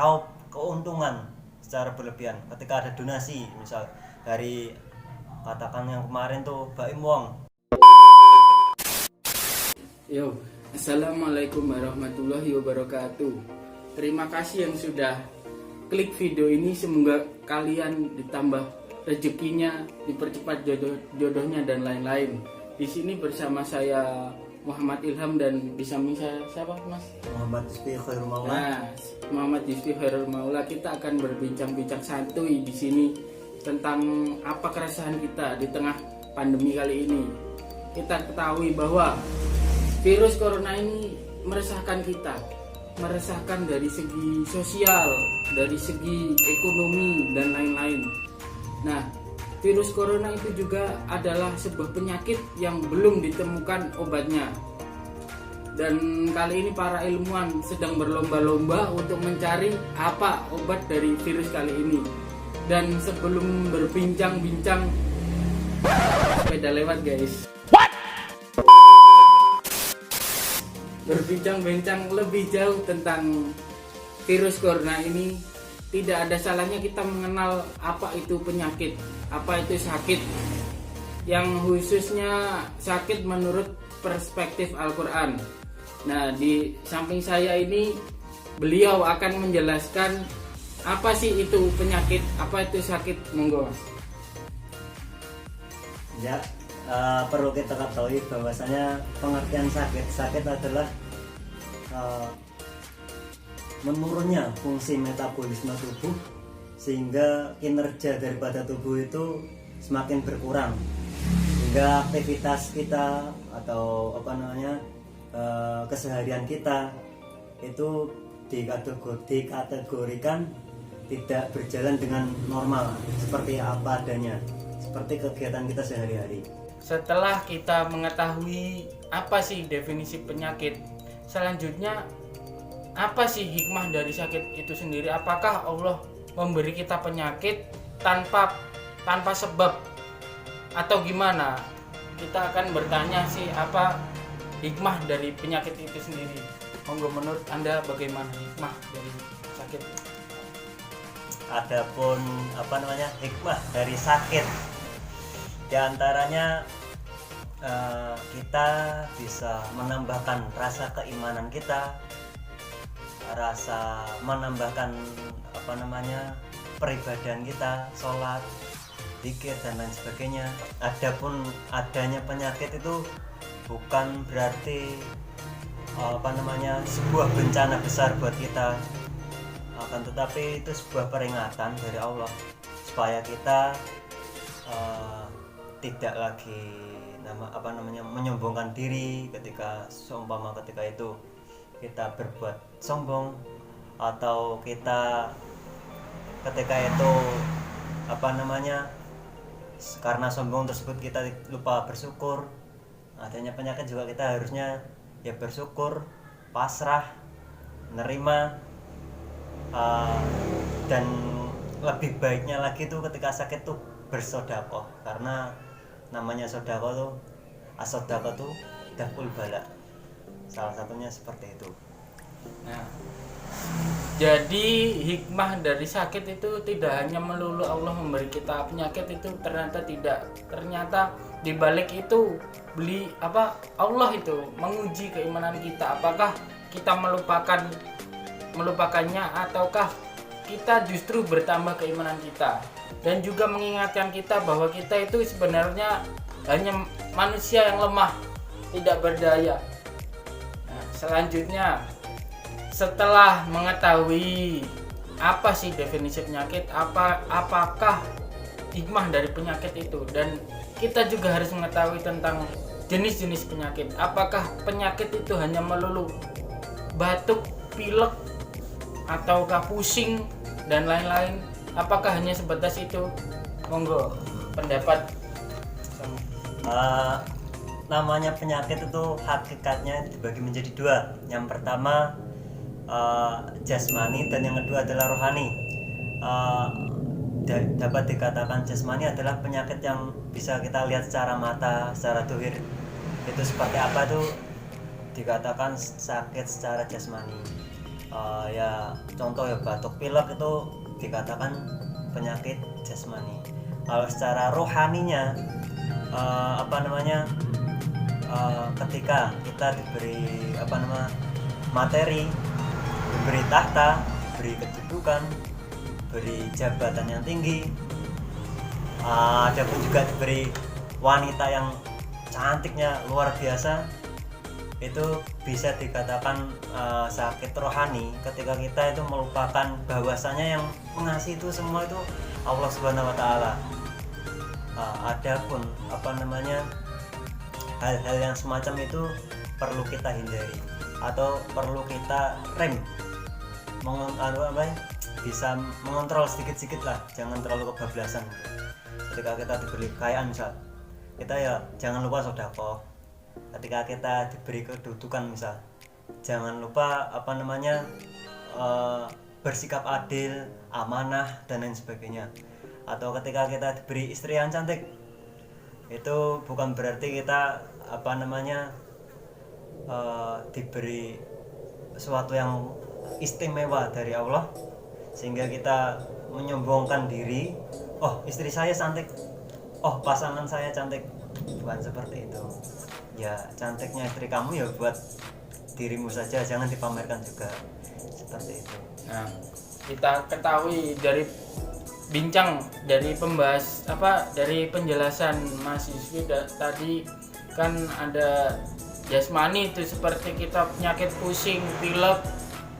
meraup keuntungan secara berlebihan ketika ada donasi, misal dari katakan yang kemarin tuh Baim Wong. Yo, assalamualaikum warahmatullahi wabarakatuh. Terima kasih yang sudah klik video ini. Semoga kalian ditambah rezekinya, dipercepat jodohnya dan lain-lain. Di sini bersama saya Muhammad Ilham dan di samping saya siapa Mas? Muhammad Yusfi Khairul Maula. Nah, Muhammad Yusfi Khairul Maula. Kita akan berbincang-bincang santuy di sini tentang apa keresahan kita di tengah pandemi kali ini. Kita ketahui bahwa virus corona ini meresahkan kita, meresahkan dari segi sosial, dari segi ekonomi dan lain-lain. Nah, virus corona itu juga adalah sebuah penyakit yang belum ditemukan obatnya. Dan kali ini para ilmuwan sedang berlomba-lomba untuk mencari apa obat dari virus kali ini. Dan sebelum berbincang-bincang, sepeda lewat guys. Berbincang-bincang lebih jauh tentang virus corona ini, tidak ada salahnya kita mengenal apa itu penyakit, apa itu sakit, yang khususnya sakit menurut perspektif Al-Quran. Nah, di samping saya ini beliau akan menjelaskan apa sih itu penyakit, apa itu sakit. Monggo. Ya, perlu kita ketahui bahwasanya pengertian sakit adalah menurunnya fungsi metabolisme tubuh sehingga kinerja daripada tubuh itu semakin berkurang, sehingga aktivitas kita atau keseharian kita itu dikategorikan tidak berjalan dengan normal seperti apa adanya, seperti kegiatan kita sehari-hari. Setelah kita mengetahui apa sih definisi penyakit, selanjutnya apa sih hikmah dari sakit itu sendiri? Apakah Allah memberi kita penyakit tanpa sebab atau gimana? Kita akan bertanya sih apa hikmah dari penyakit itu sendiri. Monggo, menurut Anda bagaimana hikmah dari sakit? Adapun hikmah dari sakit, di antaranya kita bisa menambahkan rasa keimanan kita, menambahkan peribadahan kita, sholat, zikir dan lain sebagainya. Adapun adanya penyakit itu bukan berarti sebuah bencana besar buat kita, akan tetapi itu sebuah peringatan dari Allah supaya kita tidak lagi menyombongkan diri ketika itu kita berbuat sombong, atau kita ketika itu karena sombong tersebut kita lupa bersyukur. Adanya penyakit juga kita harusnya ya bersyukur, pasrah, menerima, dan lebih baiknya lagi tuh ketika sakit tuh bersedekah, karena namanya sedekah tuh as-sedekah tuh daful bala, salah satunya seperti itu. Nah, jadi hikmah dari sakit itu tidak hanya melulu Allah memberi kita penyakit itu, ternyata tidak. Ternyata di balik itu Allah itu menguji keimanan kita. Apakah kita melupakannya ataukah kita justru bertambah keimanan kita, dan juga mengingatkan kita bahwa kita itu sebenarnya hanya manusia yang lemah, tidak berdaya. Nah, selanjutnya setelah mengetahui apa sih definisi penyakit, apakah hikmah dari penyakit itu, dan kita juga harus mengetahui tentang jenis-jenis penyakit. Apakah penyakit itu hanya melulu batuk, pilek, ataukah pusing dan lain-lain? Apakah hanya sebatas itu? Monggo pendapat. Namanya penyakit itu hakikatnya dibagi menjadi dua. Yang pertama jasmani dan yang kedua adalah rohani. Dapat dikatakan jasmani adalah penyakit yang bisa kita lihat secara mata, secara dohir. Itu seperti apa tuh? Dikatakan sakit secara jasmani. Ya contoh ya batuk pilek itu dikatakan penyakit jasmani. Kalau secara rohaninya ketika kita diberi materi, diberi tahta, diberi kedudukan, diberi jabatan yang tinggi, ada pun juga diberi wanita yang cantiknya luar biasa, itu bisa dikatakan sakit rohani ketika kita itu melupakan bahwasanya yang mengasih itu semua itu Allah Subhanahu wa taala. Adapun hal-hal yang semacam itu perlu kita hindari atau perlu kita rem, bisa mengontrol sedikit-sedikit lah, jangan terlalu kebablasan. Ketika kita diberi kekayaan misal, kita ya jangan lupa sedekah. Ketika kita diberi kedudukan misal, jangan lupa bersikap adil, amanah dan lain sebagainya. Atau ketika kita diberi istri yang cantik, itu bukan berarti kita diberi sesuatu yang istimewa dari Allah sehingga kita menyombongkan diri, oh istri saya cantik, oh pasangan saya cantik. Bukan seperti itu. Ya cantiknya istri kamu ya buat dirimu saja, jangan dipamerkan juga, seperti itu. Nah, kita ketahui dari penjelasan mahasiswi tadi kan ada jasmani itu seperti kita penyakit pusing, pilek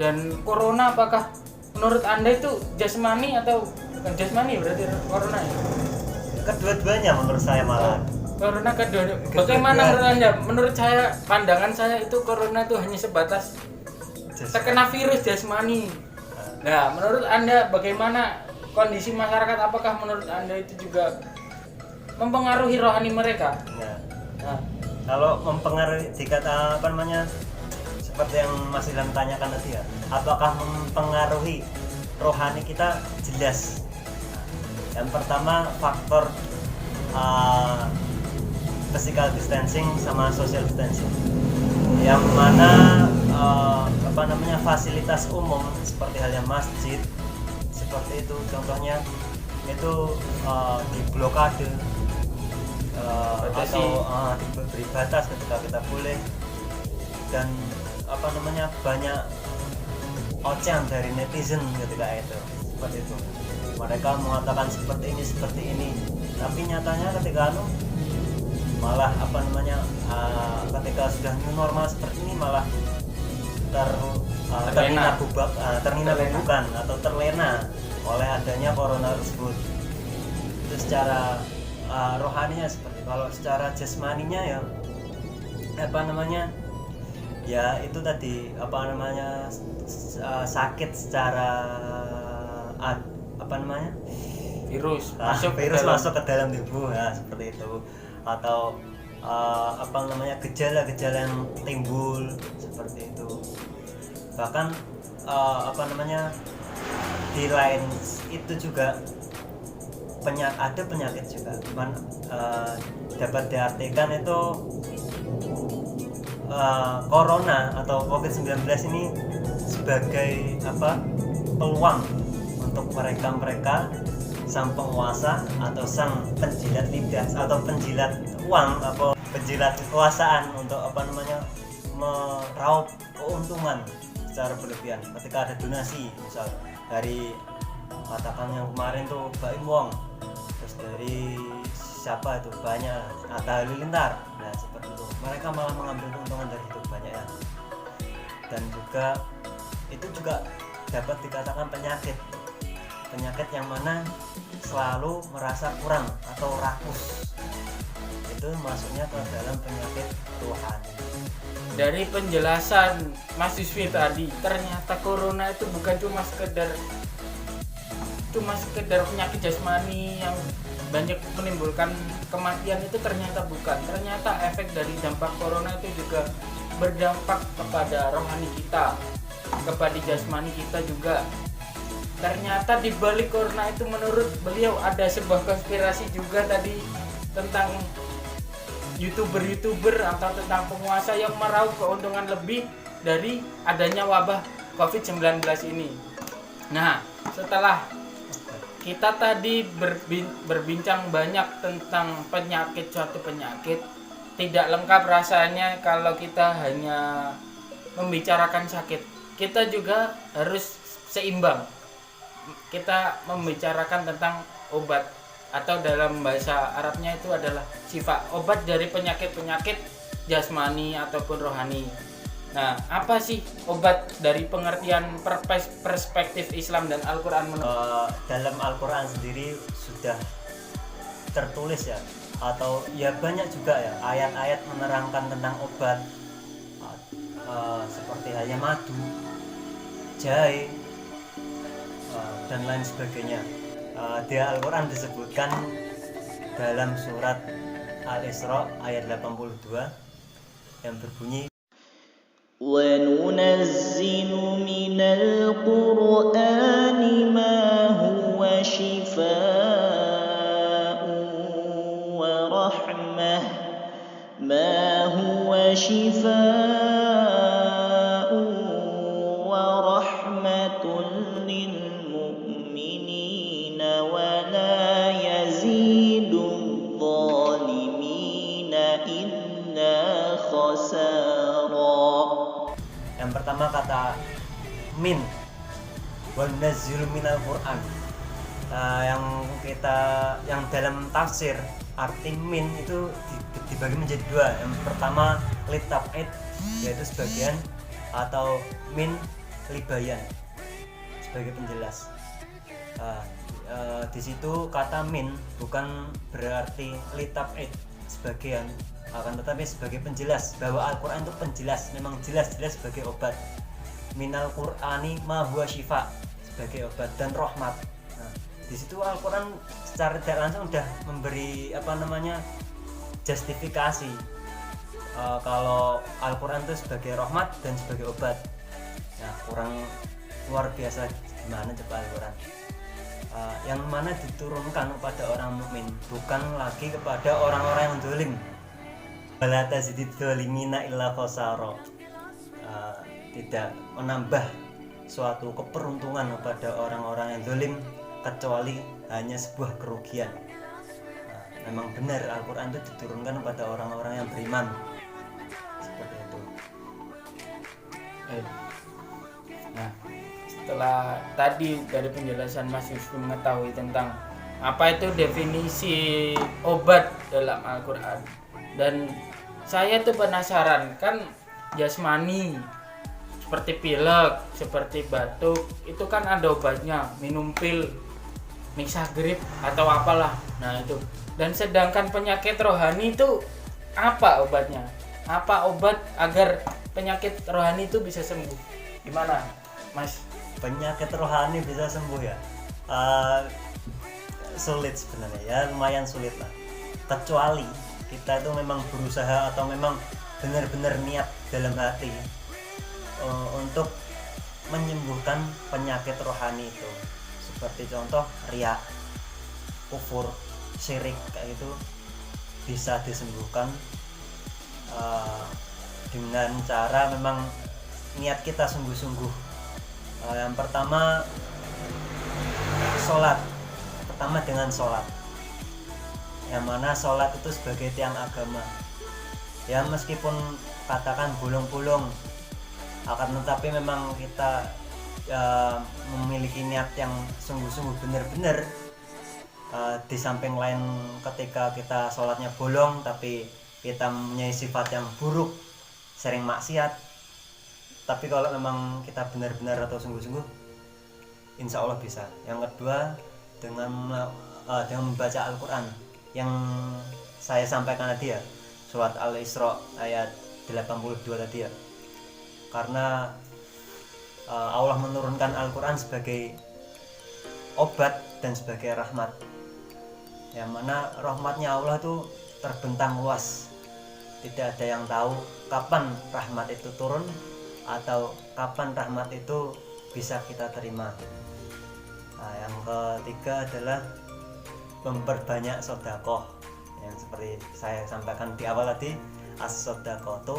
dan corona. Apakah menurut Anda itu jasmani atau bukan jasmani berarti corona ya? Kedua-duanya menurut saya malah. Corona kedua. Bagaimana menurut Anda? Menurut saya, pandangan saya itu corona itu hanya sebatas terkena virus jasmani. Nah, menurut Anda bagaimana kondisi masyarakat? Apakah menurut Anda itu juga mempengaruhi rohani mereka? Nah, kalau mempengaruhi dikata seperti yang Mas Ilham tanyakan tadi ya, apakah mempengaruhi rohani kita? Jelas. Yang pertama faktor physical distancing sama social distancing, yang mana fasilitas umum seperti halnya masjid seperti itu contohnya itu diblokade atau diberi batas ketika kita boleh, dan banyak ocehan dari netizen ketika itu seperti itu. Mereka mengatakan seperti ini, tapi nyatanya ketika malah ketika sudah new normal seperti ini malah terlena bukan atau terlena oleh adanya corona tersebut. Itu secara rohaninya seperti. Kalau secara jasmaninya ya ya itu tadi sakit secara virus masuk ke dalam tubuh, ya seperti itu. Atau gejala-gejala yang timbul seperti itu. Bahkan di lain itu juga ada penyakit juga dapat diartikan itu corona atau COVID-19 ini sebagai peluang untuk mereka sang penguasa atau sang penjilat lidah atau penjilat uang atau penjilat kekuasaan untuk meraup keuntungan secara berlebihan. Ketika ada donasi misal dari katakan yang kemarin tuh Baim Wong, terus dari siapa itu banyak Atta Halilintar, nah seperti itu mereka malah mengambil keuntungan dari itu banyak ya. Dan juga itu juga dapat dikatakan penyakit yang mana selalu merasa kurang atau rakus, itu masuknya ke dalam penyakit rohani. Dari penjelasan Mas Yusfi tadi, ternyata corona itu bukan cuma sekedar penyakit jasmani yang banyak menimbulkan kematian, itu ternyata bukan. Ternyata efek dari dampak corona itu juga berdampak kepada rohani kita, kepada jasmani kita juga. Ternyata di balik corona itu menurut beliau ada sebuah konspirasi juga tadi tentang YouTuber atau tentang penguasa yang meraup keuntungan lebih dari adanya wabah COVID-19 ini. Nah, setelah kita tadi berbincang banyak tentang suatu penyakit, tidak lengkap rasanya kalau kita hanya membicarakan sakit. Kita juga harus seimbang. Kita membicarakan tentang obat, atau dalam bahasa Arabnya itu adalah syifa, obat dari penyakit-penyakit jasmani ataupun rohani. Nah, apa sih obat dari pengertian perspektif Islam dan Al-Quran? Dalam Al-Quran sendiri sudah tertulis ya, atau ya banyak juga ya ayat-ayat menerangkan tentang obat, seperti halnya madu, jahe, dan lain sebagainya. Di Al-Quran disebutkan dalam surat Al-Isra ayat 82 yang berbunyi, وَنُنَزِّلُ مِنَ الْقُرْآنِ مَا هُوَ شِفَاءٌ وَرَحْمَةٌ لِّلْمُؤْمِنِينَ وَلَا يَزِيدُ الظَّالِمِينَ إِلَّا خَسَارًا. yang pertama kata min, wa nazzilu minal Qur'an. Yang dalam tafsir arti min itu dibagi menjadi dua. Yang pertama litab'id, yaitu sebagian, atau min libayan, sebagai penjelas. Di situ kata min bukan berarti litab'id sebagian, akan tetapi sebagai penjelas bahwa Al-Quran itu penjelas, memang jelas-jelas sebagai obat. Minal Qur'ani ma huwa syifa, sebagai obat dan rahmat. Nah, di situ Al-Quran secara tidak langsung sudah memberi justifikasi kalau Al-Quran itu sebagai rahmat dan sebagai obat. Nah, kurang luar biasa gimana coba Al-Quran, yang mana diturunkan kepada orang mukmin, bukan lagi kepada orang-orang yang zalim. Wala tazidid zalimina illa khasara. Tidak menambah suatu keberuntungan kepada orang-orang yang zalim kecuali hanya sebuah kerugian. Memang benar Al-Quran itu diturunkan kepada orang-orang yang beriman, seperti itu. Nah, setelah tadi dari penjelasan Mas Yusuf mengetahui tentang apa itu definisi obat dalam Al-Quran, dan saya tuh penasaran, kan jasmani seperti pilek, seperti batuk, itu kan ada obatnya, minum pil, mixagrip atau apalah. Nah itu. Dan sedangkan penyakit rohani itu apa obatnya? Apa obat agar penyakit rohani itu bisa sembuh? Gimana, Mas? Penyakit rohani bisa sembuh ya? Sulit sebenarnya ya, lumayan sulit lah. Kecuali kita itu memang berusaha atau memang benar-benar niat dalam hati untuk menyembuhkan penyakit rohani itu. Seperti contoh riya, kufur, syirik, kayak itu bisa disembuhkan dengan cara memang niat kita sungguh-sungguh. Yang pertama sholat, dengan sholat, yang mana sholat itu sebagai tiang agama ya, meskipun katakan bolong-bolong, akan tetapi memang kita memiliki niat yang sungguh-sungguh benar-benar. Di samping lain, ketika kita sholatnya bolong tapi kita mempunyai sifat yang buruk, sering maksiat, tapi kalau memang kita benar-benar atau sungguh-sungguh, insya Allah bisa. Yang kedua, dengan membaca Al-Quran yang saya sampaikan tadi ya, surat Al-Isra ayat 82 tadi ya, karena Allah menurunkan Al-Quran sebagai obat dan sebagai rahmat, yang mana rahmatnya Allah itu terbentang luas, tidak ada yang tahu kapan rahmat itu turun atau kapan rahmat itu bisa kita terima. Nah, yang ketiga adalah memperbanyak sedekah, yang seperti saya sampaikan di awal tadi, as-shadaqatu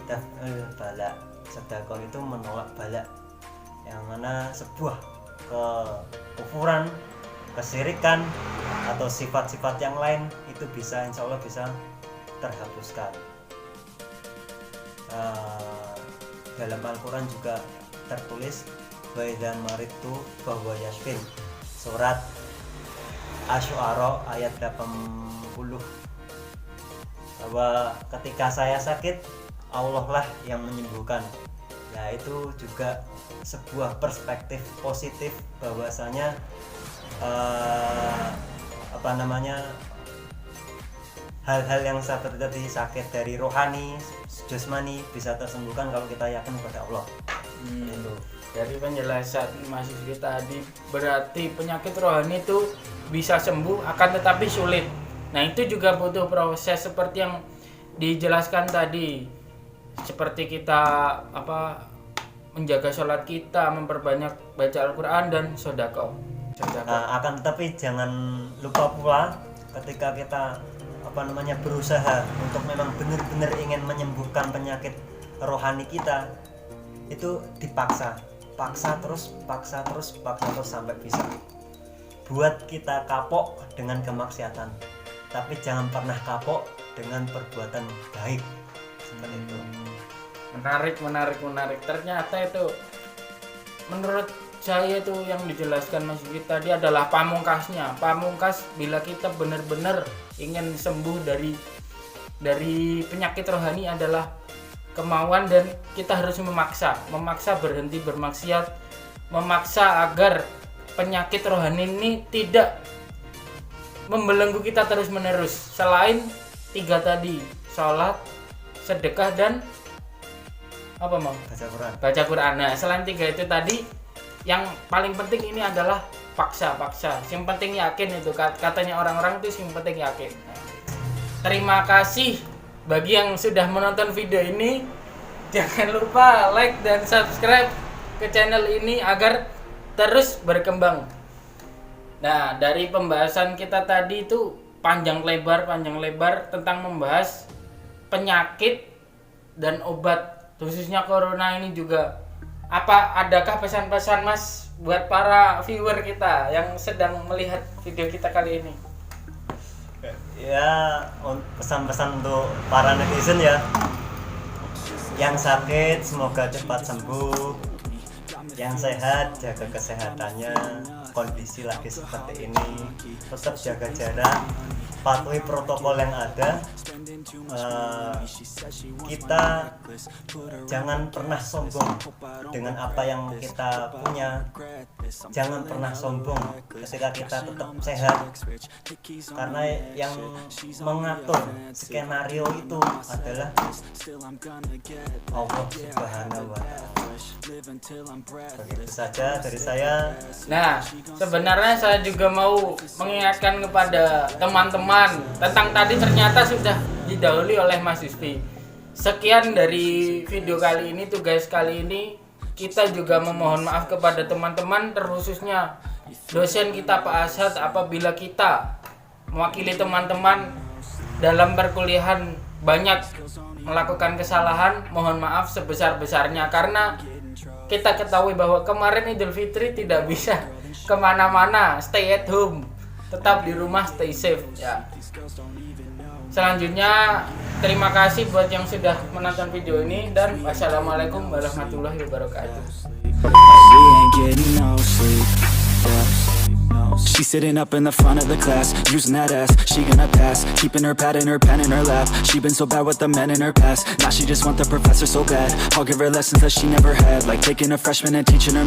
daf'ul bala. Sedekah itu menolak bala, yang mana sebuah kekufuran, kesyirikan atau sifat-sifat yang lain itu bisa, insya Allah bisa terhapuskan. Dalam Al-Quran juga tertulis wa idza maridtu fahuwa yashfin, surat Asy-Syu'ara ayat 80, bahwa ketika saya sakit Allah lah yang menyembuhkan. Ya, itu juga sebuah perspektif positif bahwasanya hal-hal yang seperti tadi, sakit dari rohani, jasmani bisa tersembuhkan kalau kita yakin kepada Allah. Itu. Dari penjelasan Mas Yusfi tadi, berarti penyakit rohani itu bisa sembuh, akan tetapi sulit. Nah, itu juga butuh proses seperti yang dijelaskan tadi, seperti kita menjaga sholat kita, memperbanyak baca Al-Quran dan sedekah. Akan tetapi jangan lupa pula ketika kita berusaha untuk memang benar-benar ingin menyembuhkan penyakit rohani kita, itu dipaksa, paksa terus sampai bisa. Buat kita kapok dengan kemaksiatan, tapi jangan pernah kapok dengan perbuatan baik. Seperti itu. Menarik. Ternyata itu menurut saya itu yang dijelaskan Mas Yusfi tadi adalah pamungkasnya. Pamungkas bila kita benar-benar ingin sembuh dari penyakit rohani adalah kemauan, dan kita harus memaksa berhenti bermaksiat, memaksa agar penyakit rohani ini tidak membelenggu kita terus-menerus. Selain 3 tadi, sholat, sedekah, dan baca Quran. Nah, selain 3 itu tadi, yang paling penting ini adalah paksa. Yang penting yakin, itu katanya orang-orang itu yang penting yakin. Nah, terima kasih bagi yang sudah menonton video ini. Jangan lupa like dan subscribe ke channel ini agar terus berkembang. Nah, dari pembahasan kita tadi itu panjang lebar tentang membahas penyakit dan obat, khususnya corona ini juga. Adakah pesan-pesan Mas buat para viewer kita yang sedang melihat video kita kali ini? Ya, pesan-pesan untuk para netizen ya, yang sakit semoga cepat sembuh, yang sehat jaga kesehatannya. Kondisi lagi seperti ini tetap jaga jarak, patuhi protokol yang ada. Kita jangan pernah sombong dengan apa yang kita punya, jangan pernah sombong ketika kita tetap sehat, karena yang mengatur skenario itu adalah Allah Subhanahu wa Ta'ala. Begitu saja dari saya. Nah, sebenarnya saya juga mau mengingatkan kepada teman-teman tentang tadi, ternyata sudah didahului oleh Mas Yusfi. Sekian dari video kali ini, tugas kali ini. Kita juga memohon maaf kepada teman-teman, terkhususnya dosen kita Pak Ashad, apabila kita mewakili teman-teman dalam perkuliahan banyak melakukan kesalahan. Mohon maaf sebesar-besarnya, karena kita ketahui bahwa kemarin Idul Fitri tidak bisa kemana-mana, stay at home, tetap di rumah, stay safe ya. Selanjutnya terima kasih buat yang sudah menonton video ini, dan wassalamualaikum warahmatullahi wabarakatuh. She's sitting up in the front of the class, using that ass, she gonna pass. Keeping her pad and her pen in her lap. She been so bad with the men in her past. Now she just want the professor so bad. I'll give her lessons that she never had, like taking a freshman and teaching her